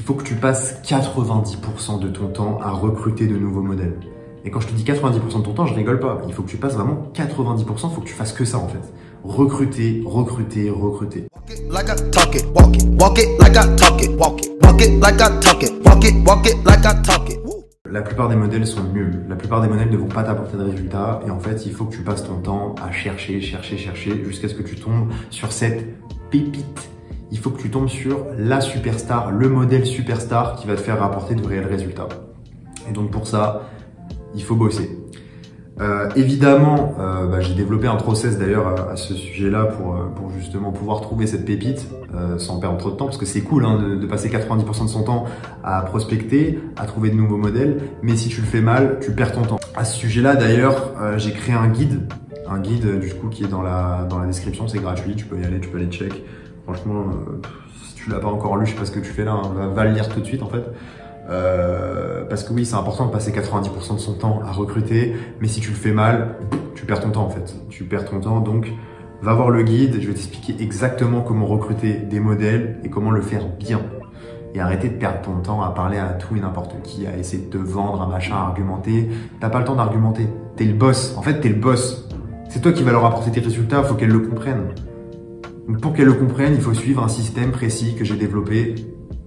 faut que tu passes 90% de ton temps à recruter de nouveaux modèles. Et quand je te dis 90% de ton temps, je rigole pas. Il faut que tu passes vraiment 90%, il faut que tu fasses que ça en fait. Recruter, recruter, recruter. La plupart des modèles sont nuls. La plupart des modèles ne vont pas t'apporter de résultats. Et en fait, il faut que tu passes ton temps à chercher, chercher, chercher jusqu'à ce que tu tombes sur cette pépite. Il faut que tu tombes sur la superstar, le modèle superstar qui va te faire rapporter de réels résultats. Et donc pour ça, il faut bosser. Évidemment, j'ai développé un process d'ailleurs à ce sujet-là pour justement pouvoir trouver cette pépite sans perdre trop de temps, parce que c'est cool hein, de passer 90% de son temps à prospecter, à trouver de nouveaux modèles, mais si tu le fais mal, tu perds ton temps. À ce sujet-là d'ailleurs, j'ai créé un guide du coup qui est dans la description, c'est gratuit, tu peux y aller, tu peux aller check. Franchement, si tu l'as pas encore lu, je sais pas ce que tu fais là, hein, va le lire tout de suite en fait. Parce que oui, c'est important de passer 90% de son temps à recruter, mais si tu le fais mal, tu perds ton temps en fait. Tu perds ton temps, donc va voir le guide, je vais t'expliquer exactement comment recruter des modèles et comment le faire bien. Et arrêter de perdre ton temps à parler à tout et n'importe qui, à essayer de te vendre un machin, à argumenter. T'as pas le temps d'argumenter, t'es le boss. En fait, t'es le boss. C'est toi qui vas leur apporter tes résultats, faut qu'elles le comprennent. Donc pour qu'elles le comprennent, il faut suivre un système précis que j'ai développé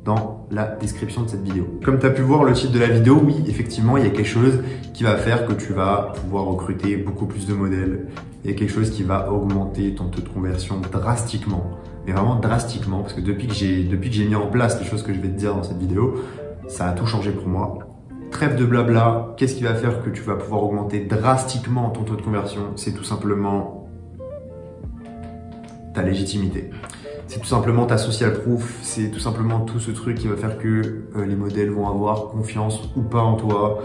dans la description de cette vidéo. Comme tu as pu voir le titre de la vidéo, oui, effectivement, il y a quelque chose qui va faire que tu vas pouvoir recruter beaucoup plus de modèles. Il y a quelque chose qui va augmenter ton taux de conversion drastiquement. Mais vraiment drastiquement, parce que depuis que j'ai mis en place les choses que je vais te dire dans cette vidéo, ça a tout changé pour moi. Trêve de blabla, qu'est-ce qui va faire que tu vas pouvoir augmenter drastiquement ton taux de conversion? C'est tout simplement ta légitimité. C'est tout simplement ta social proof, c'est tout simplement tout ce truc qui va faire que les modèles vont avoir confiance ou pas en toi.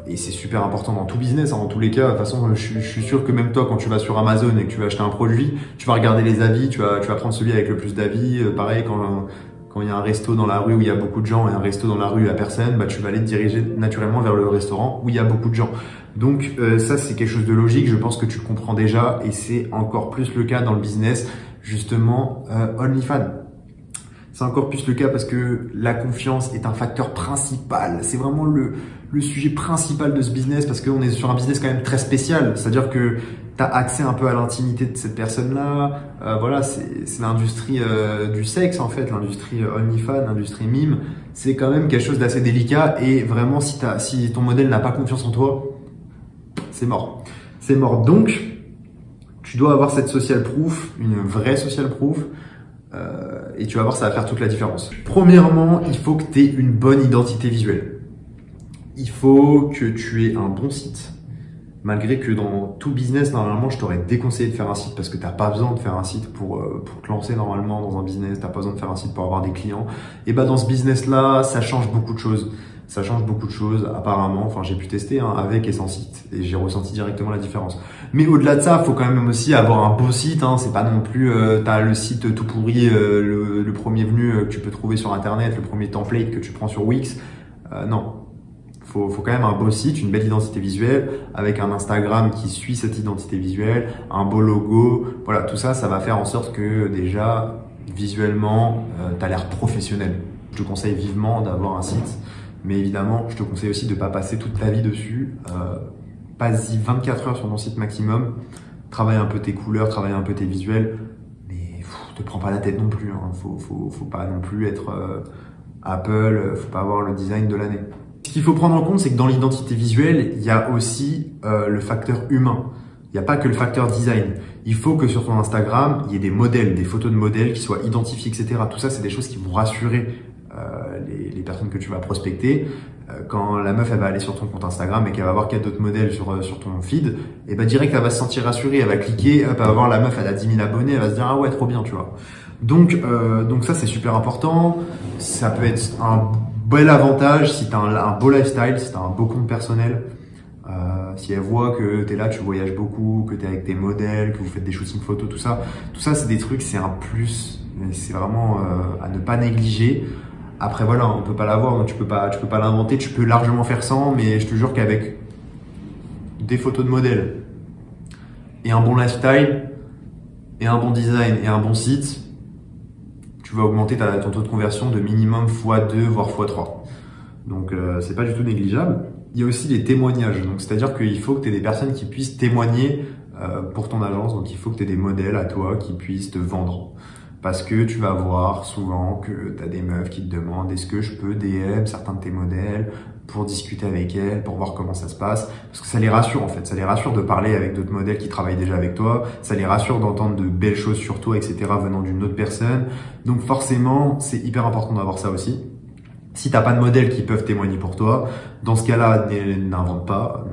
Et c'est super important dans tout business, hein, dans tous les cas. De toute façon, je suis sûr que même toi, quand tu vas sur Amazon et que tu vas acheter un produit, tu vas regarder les avis, tu vas prendre celui avec le plus d'avis. Pareil, quand il y a un resto dans la rue où il y a beaucoup de gens et un resto dans la rue où il y a personne, bah, tu vas aller te diriger naturellement vers le restaurant où il y a beaucoup de gens. Donc ça, c'est quelque chose de logique. Je pense que tu le comprends déjà et c'est encore plus le cas dans le business, justement, OnlyFans. C'est encore plus le cas parce que la confiance est un facteur principal. C'est vraiment le sujet principal de ce business parce qu'on est sur un business quand même très spécial. C'est-à-dire que tu as accès un peu à l'intimité de cette personne-là. Voilà, c'est l'industrie du sexe en fait, l'industrie OnlyFans, l'industrie mime. C'est quand même quelque chose d'assez délicat et vraiment si ton modèle n'a pas confiance en toi, c'est mort. C'est mort. Donc, tu dois avoir cette social proof, une vraie social proof. Et tu vas voir, ça va faire toute la différence. Premièrement, il faut que tu aies une bonne identité visuelle. Il faut que tu aies un bon site. Malgré que dans tout business, normalement, je t'aurais déconseillé de faire un site parce que tu n'as pas besoin de faire un site pour te lancer normalement dans un business. Tu n'as pas besoin de faire un site pour avoir des clients. Et bah dans ce business-là, ça change beaucoup de choses. Ça change beaucoup de choses apparemment. Enfin, j'ai pu tester hein, avec et sans site et j'ai ressenti directement la différence. Mais au-delà de ça, il faut quand même aussi avoir un beau site. Hein. C'est pas non plus t'as le site tout pourri, le premier venu que tu peux trouver sur internet, le premier template que tu prends sur Wix. Non. Faut quand même un beau site, une belle identité visuelle, avec un Instagram qui suit cette identité visuelle, un beau logo. Voilà, tout ça, ça va faire en sorte que déjà, visuellement, tu as l'air professionnel. Je te conseille vivement d'avoir un site, mais évidemment, je te conseille aussi de ne pas passer toute ta vie dessus. Passe-y 24 heures sur ton site maximum, travaille un peu tes couleurs, travaille un peu tes visuels, mais te prends pas la tête non plus. Hein. Faut pas non plus être Apple, faut pas avoir le design de l'année. Ce qu'il faut prendre en compte, c'est que dans l'identité visuelle, il y a aussi le facteur humain. Il n'y a pas que le facteur design. Il faut que sur ton Instagram, il y ait des modèles, des photos de modèles qui soient identifiées, etc. Tout ça, c'est des choses qui vont rassurer les personnes que tu vas prospecter. Quand la meuf, elle va aller sur ton compte Instagram et qu'elle va voir qu'il y a d'autres modèles sur ton feed, et ben direct, elle va se sentir rassurée. Elle va cliquer, hop, elle va voir la meuf, elle a 10 000 abonnés, elle va se dire « Ah ouais, trop bien, tu vois ». Donc ça, c'est super important. Ça peut être un bel avantage si tu as un beau lifestyle, si tu as un beau compte personnel, si elle voit que tu es là, tu voyages beaucoup, que tu es avec tes modèles, que vous faites des shootings photos, tout ça c'est des trucs, c'est un plus, c'est vraiment à ne pas négliger. Après voilà, on peut pas l'avoir, donc tu peux pas l'inventer, tu peux largement faire sans, mais je te jure qu'avec des photos de modèles et un bon lifestyle et un bon design et un bon site, tu tu vas augmenter ton taux de conversion de minimum x2 voire x3. Donc c'est pas du tout négligeable. Il y a aussi les témoignages. Donc c'est-à-dire qu'il faut que tu aies des personnes qui puissent témoigner pour ton agence. Donc il faut que tu aies des modèles à toi qui puissent te vendre. Parce que tu vas voir souvent que tu as des meufs qui te demandent est-ce que je peux DM certains de tes modèles pour discuter avec elles, pour voir comment ça se passe. Parce que ça les rassure en fait. Ça les rassure de parler avec d'autres modèles qui travaillent déjà avec toi. Ça les rassure d'entendre de belles choses sur toi, etc. venant d'une autre personne. Donc forcément, c'est hyper important d'avoir ça aussi. Si t'as pas de modèles qui peuvent témoigner pour toi, dans ce cas-là, n'invente pas,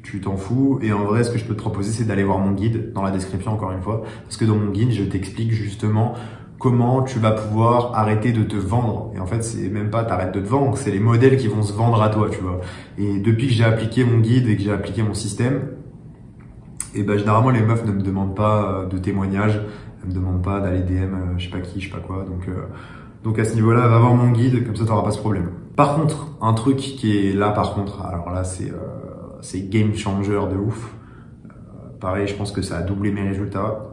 tu t'en fous. Et en vrai, ce que je peux te proposer, c'est d'aller voir mon guide dans la description, encore une fois. Parce que dans mon guide, je t'explique justement comment tu vas pouvoir arrêter de te vendre. Et en fait, c'est même pas t'arrêtes de te vendre, c'est les modèles qui vont se vendre à toi, tu vois. Et depuis que j'ai appliqué mon guide et que j'ai appliqué mon système, et ben généralement, les meufs ne me demandent pas de témoignages, elles me demandent pas d'aller DM, je sais pas qui, je sais pas quoi. Donc à ce niveau-là, va voir mon guide, comme ça t'auras pas ce problème. Par contre, un truc qui est là par contre, alors là c'est game changer de ouf. Pareil, je pense que ça a doublé mes résultats,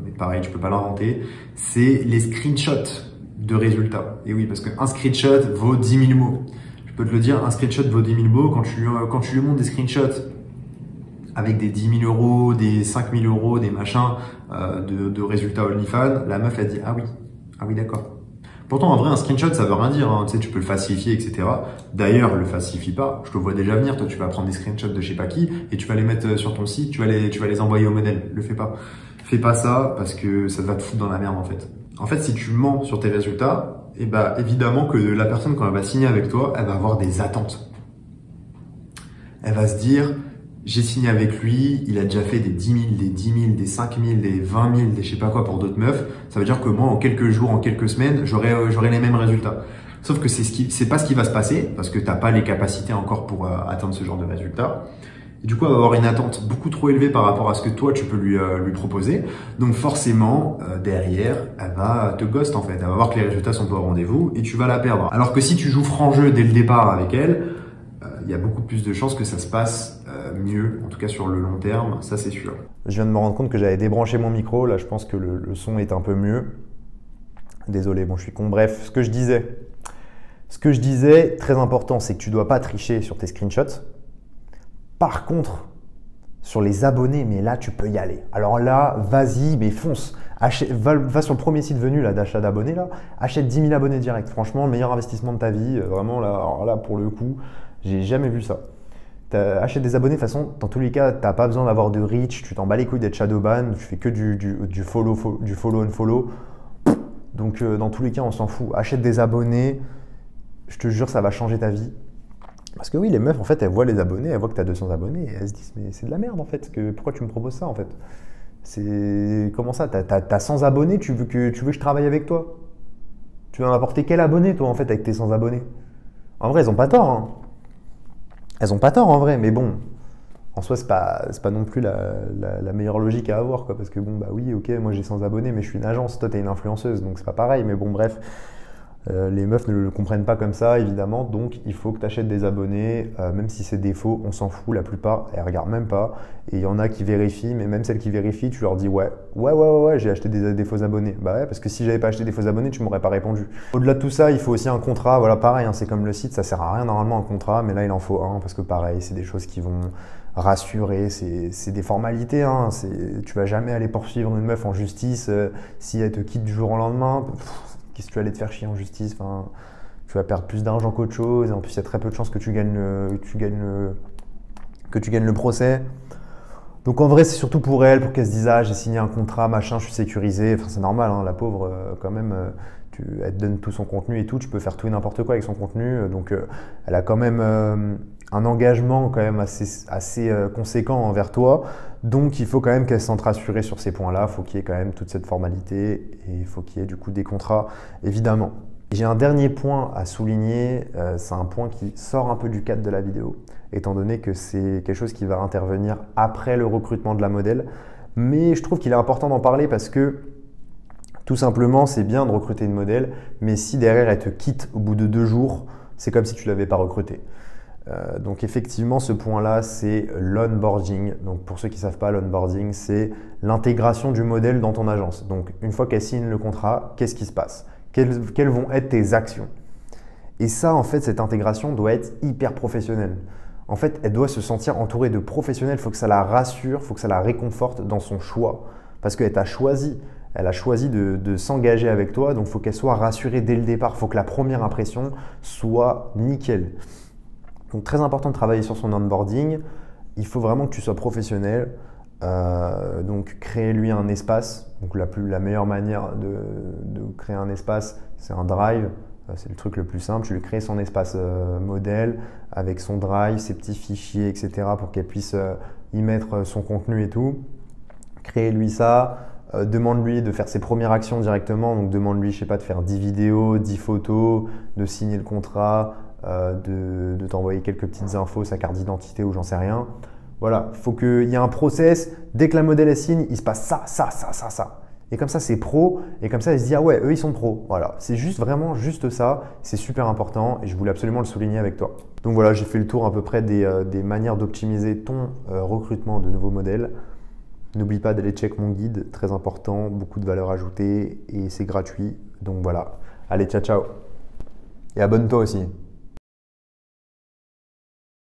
mais pareil, tu peux pas l'inventer. C'est les screenshots de résultats. Et oui, parce qu'un screenshot vaut 10 000 mots. Je peux te le dire, un screenshot vaut 10 000 mots. Quand tu lui montres des screenshots avec des 10 000 euros, des 5 000 euros, des machins de résultats OnlyFans, la meuf a dit ah oui d'accord. Pourtant, en vrai, un screenshot, ça veut rien dire. Hein. Tu sais, tu peux le falsifier, etc. D'ailleurs, le falsifie pas. Je te vois déjà venir. Toi, tu vas prendre des screenshots de je sais pas qui et tu vas les mettre sur ton site. Tu vas les envoyer au modèle. Le fais pas. Fais pas ça parce que ça va te foutre dans la merde, en fait. En fait, si tu mens sur tes résultats, eh ben, évidemment que la personne, quand elle va signer avec toi, elle va avoir des attentes. Elle va se dire, j'ai signé avec lui, il a déjà fait des 10 000, des 10 000, des 5 000, des 20 000, des je sais pas quoi pour d'autres meufs. Ça veut dire que moi, en quelques jours, en quelques semaines, j'aurai les mêmes résultats. Sauf que c'est pas ce qui va se passer parce que t'as pas les capacités encore pour atteindre ce genre de résultats. Et du coup, elle va avoir une attente beaucoup trop élevée par rapport à ce que toi, tu peux lui proposer. Donc forcément, derrière, elle va te ghost en fait. Elle va voir que les résultats sont pas au rendez-vous et tu vas la perdre. Alors que si tu joues franc jeu dès le départ avec elle, il y a beaucoup plus de chances que ça se passe mieux, en tout cas sur le long terme, ça c'est sûr. Je viens de me rendre compte que j'avais débranché mon micro, là je pense que le son est un peu mieux. Désolé, bon je suis con. Bref, ce que je disais, très important, c'est que tu ne dois pas tricher sur tes screenshots. Par contre, sur les abonnés, mais là tu peux y aller. Alors là, vas-y, mais fonce. Va sur le premier site venu là d'achat d'abonnés, là, achète 10 000 abonnés direct. Franchement, le meilleur investissement de ta vie, vraiment là, alors là pour le coup, j'ai jamais vu ça. Achète des abonnés, de toute façon, dans tous les cas, tu n'as pas besoin d'avoir de reach, tu t'en bats les couilles d'être shadowban, tu fais que du follow and follow. Donc dans tous les cas, on s'en fout. Achète des abonnés, je te jure, ça va changer ta vie. Parce que oui, les meufs, en fait, elles voient les abonnés, elles voient que tu as 200 abonnés et elles se disent, mais c'est de la merde en fait, pourquoi tu me proposes ça en fait? Comment ça? T'as 100 abonnés, tu veux que je travaille avec toi? Tu vas m'apporter quel abonné toi en fait avec tes 100 abonnés? En vrai, elles ont pas tort, hein. Elles ont pas tort en vrai, mais bon, en soi, c'est pas non plus la meilleure logique à avoir, quoi, parce que bon, bah oui, ok, moi j'ai 100 abonnés, mais je suis une agence, toi t'es une influenceuse, donc c'est pas pareil, mais bon, bref, les meufs ne le comprennent pas comme ça, évidemment, donc il faut que tu achètes des abonnés, même si c'est des faux, on s'en fout, la plupart, elles regardent même pas, et il y en a qui vérifient, mais même celles qui vérifient, tu leur dis ouais, j'ai acheté des faux abonnés. Bah ouais, parce que si j'avais pas acheté des faux abonnés, tu m'aurais pas répondu. Au-delà de tout ça, il faut aussi un contrat, voilà, pareil, hein, c'est comme le site, ça sert à rien normalement un contrat, mais là il en faut un, parce que pareil, c'est des choses qui vont rassurer, c'est des formalités, hein, tu vas jamais aller poursuivre une meuf en justice si elle te quitte du jour au lendemain. Qu'est-ce que tu vas aller te faire chier en justice, enfin, tu vas perdre plus d'argent qu'autre chose, et en plus il y a très peu de chances que tu gagnes le procès. Donc en vrai, c'est surtout pour elle, pour qu'elle se dise ah, j'ai signé un contrat, machin, je suis sécurisé. Enfin, c'est normal, hein, la pauvre, quand même, elle te donne tout son contenu et tout, tu peux faire tout et n'importe quoi avec son contenu. Donc elle a quand même un engagement quand même assez conséquent envers toi. Donc il faut quand même qu'elle se sente rassurée sur ces points-là. Il faut qu'il y ait quand même toute cette formalité et il faut qu'il y ait du coup des contrats, évidemment. J'ai un dernier point à souligner, c'est un point qui sort un peu du cadre de la vidéo, étant donné que c'est quelque chose qui va intervenir après le recrutement de la modèle. Mais je trouve qu'il est important d'en parler parce que tout simplement, c'est bien de recruter une modèle, mais si derrière elle te quitte au bout de 2 jours, c'est comme si tu ne l'avais pas recrutée. Donc effectivement, ce point-là, c'est l'onboarding. Donc pour ceux qui ne savent pas, l'onboarding, c'est l'intégration du modèle dans ton agence. Donc une fois qu'elle signe le contrat, qu'est-ce qui se passe? Quelles vont être tes actions? Et ça, en fait, cette intégration doit être hyper professionnelle. En fait, elle doit se sentir entourée de professionnels. Il faut que ça la rassure, il faut que ça la réconforte dans son choix. Parce qu'elle t'a choisi. Elle a choisi de s'engager avec toi. Donc il faut qu'elle soit rassurée dès le départ. Il faut que la première impression soit nickel. Donc très important de travailler sur son onboarding. Il faut vraiment que tu sois professionnel. Donc créer-lui un espace. Donc la meilleure manière de créer un espace, c'est un drive. C'est le truc le plus simple. Tu lui crées son espace modèle avec son drive, ses petits fichiers, etc. pour qu'elle puisse y mettre son contenu et tout. Crée-lui ça. Demande-lui de faire ses premières actions directement. Donc demande-lui, je sais pas, de faire 10 vidéos, 10 photos, de signer le contrat, de t'envoyer quelques petites infos, sa carte d'identité ou j'en sais rien. Voilà, il faut qu'il y ait un process. Dès que la modèle elle signe, il se passe ça, ça, ça, ça, ça. Et comme ça, c'est pro. Et comme ça, elle se dit, ah ouais, eux, ils sont pros. Voilà, c'est vraiment juste ça. C'est super important et je voulais absolument le souligner avec toi. Donc voilà, j'ai fait le tour à peu près des manières d'optimiser ton recrutement de nouveaux modèles. N'oublie pas d'aller check mon guide, très important, beaucoup de valeur ajoutée et c'est gratuit. Donc voilà, allez, ciao, ciao. Et abonne-toi aussi.